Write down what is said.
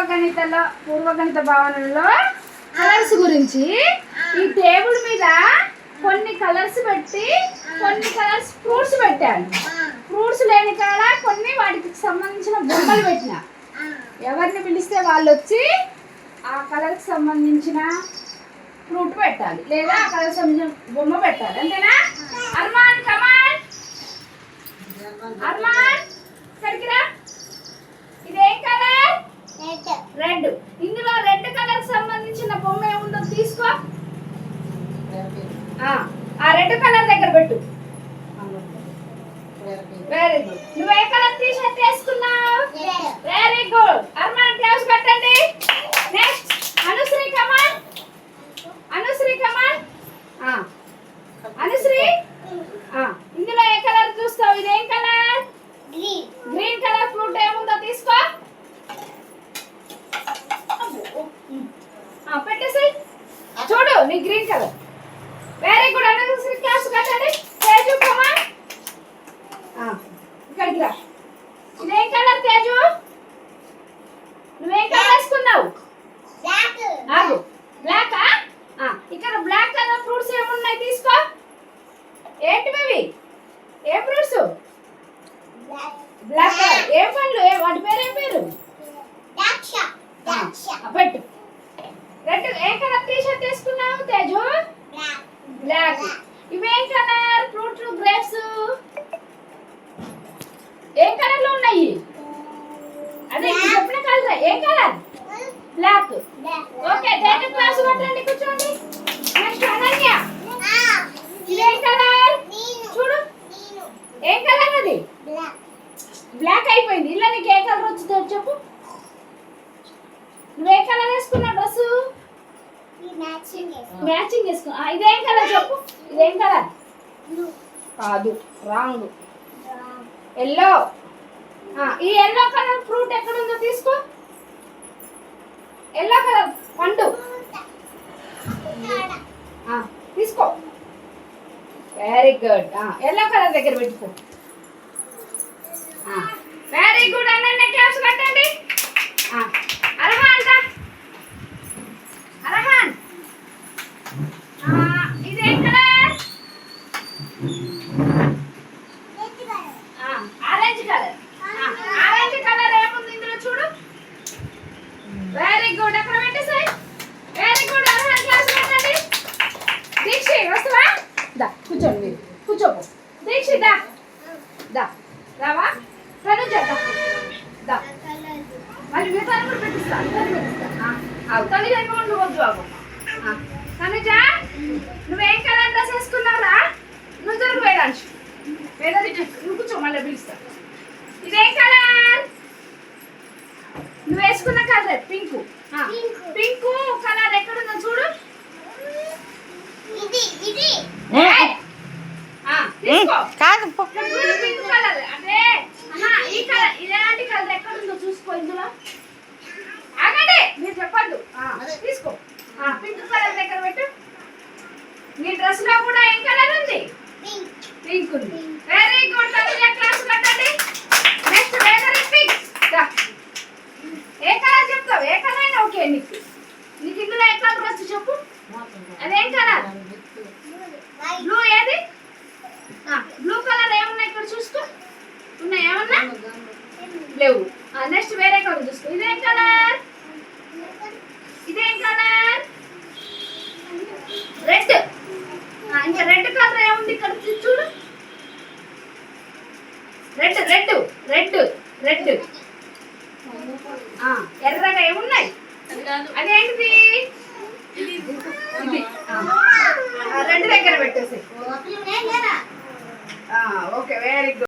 పూర్వగణిత భావనలో కలర్స్ గురించి ఈ టేబుల్ మీద కొన్ని కలర్స్ పెట్టి కొన్ని కలర్స్ ఫ్రూట్స్ పెట్టాను. ఫ్రూట్స్ లేని కాడ కొన్ని వాటికి సంబంధించిన బొమ్మలు పెట్టిన. ఎవరిని పిలిస్తే వాళ్ళు వచ్చి ఆ కలర్కి సంబంధించిన ఫ్రూట్ పెట్టాలి లేదా ఆ కలర్కి సంబంధించిన బొమ్మ పెట్టాలి. అంతేనా? అర్మాన్ కమాన్, అర్మాన్ ఇక్కడికి రా. ఇదేం కలర్? రెడ్. ఇందులో రెడ్ కలర్ సంబంధించిన బొమ్మ ఏముందో తీసుకో. ఆ రెడ్ కలర్ దగ్గర పెట్టు. Very good. నువ్వు ఏ కలర్ టీ షర్ట్ వేసుకున్నావు? Very good. అర్మాన్ క్లాస్ పెట్టండి. Next Anushree come on, Anushree come on. Anushree ఇందులో ఏ కలర్ చూస్తావు? ఇదేం colour? Green. Green colour fruit ఏముందో తీసుకో. పెట్టేసి చూడు నీ green colour. Very good. Anushree class పెట్టండి. తేజు కమాన్, ఇక్కడికి రా. ఇదేం కలర్ తేజు? నువ్వేం కలర్ వేసుకున్నావు? బ్లాక్. ఇక్కడ బ్లాక్ కలర్ ఫ్రూట్స్ ఏమున్నాయి తీసుకో. ఏంటివి? ఏ ఫ్రూట్స్? Black colour. ఏ పండ్లు? వాటి పేరు ఏం పేరు? పెట్టు. రెడ్. ఏ కలర్ టీ షర్ట్ వేసుకున్నావు తేజు? బ్లాక్. ఇవేం కలర్ ఫ్రూట్స్? గ్రేప్స్. ఏ కలర్ లో ఉన్నాయి? అదే చెప్పిన కలర్. ఏ కలర్? బ్లాక్. ఓకే. డేటా క్లాస్ పట్టండి, కూర్చోండి. నెక్స్ట్ అనన్య. ఇదేం కలర్? చూడు. ఏ కలర్ అది? బ్లాక్ అయిపోయింది. ఇలా నీకు ఏ కలర్ వచ్చిందో చెప్పు. నువ్వు ఏ కలర్ వేసుకున్నావు డ్రెస్? మ్యాచింగ్ వేసుకున్నా. ఇదేం కలర్ చెప్పు. ఇదేం కలర్? కాదు, రాంగ్. ఎల్లో. ఈ ఎల్లో కలర్ ఫ్రూట్ ఎక్కడుందో తీసుకో. ఎల్లో కలర్ పండు తీసుకో. Very good. ఎల్లో కలర్ దగ్గర పెట్టుకో. Very good. అన్న క్లాస్ కట్టండి. అర్హాన్ రా. అర్హాన్ ఇదేం colour? Orange colour. Orange colour ఏముంది ఇందులో చూడు. Very good. అక్కడ పెట్టేసాయి. Very good. అర్హాన్ క్లాస్ పెట్టండి. దీక్షి వస్తావా? దా కూర్చోండి. మీరు కూర్చోపో. దీక్షి దా దా రావా. తనుజ దా. మళ్ళీ మిగతా కూడా పెట్టిస్తా. తనుజ నువ్వు వద్దు. ఆగు. తనుజ నువ్వేం కలర్ డ్రెస్ వేసుకున్నావురా? నువ్వు జరుగు. వేదాంశు నువ్వు కూర్చో. మళ్ళీ పిలుస్తా. ఇదేం కలర్? నువ్వు వేసుకున్న కలర్ పింక్. పింక్ కలర్ ఎక్కడుందో చూడు. పింక్ కలర్ అంటే ఈ కలర్. ఇలాంటి కలర్ ఎక్కడుందో చూసుకో. ఇందులో ఆగండి, మీరు చెప్పద్దు. తీసుకో. పింక్ కలర్ దగ్గర పెట్టు. నీ డ్రెస్ లో కూడా ఏం కలర్ ఉంది? పింక్ ఉంది. Very good. క్లాస్ కట్టండి. Next weather is pink. A colour చెప్తావు? ఏ కలర్ అయినా ఓకే. నీకు ఇందులో ఏ కలర్ డ్రెస్ చెప్పు. అదేం కలర్? బ్లూ. ఏది? బ్లూ కలర్ ఏమున్నా ఇక్కడ చూసుకో. ఉన్నాయి ఏమన్నా? లేవు. నెక్స్ట్ వేరే కలర్ చూసుకో. ఇదేం కలర్? ఇదేం కలర్? రెడ్. ఇంకా రెడ్ కలర్ ఏముంది ఇక్కడ చూడు. Red red red red. ఎర్రగా ఏమున్నాయి? అదేంటిది?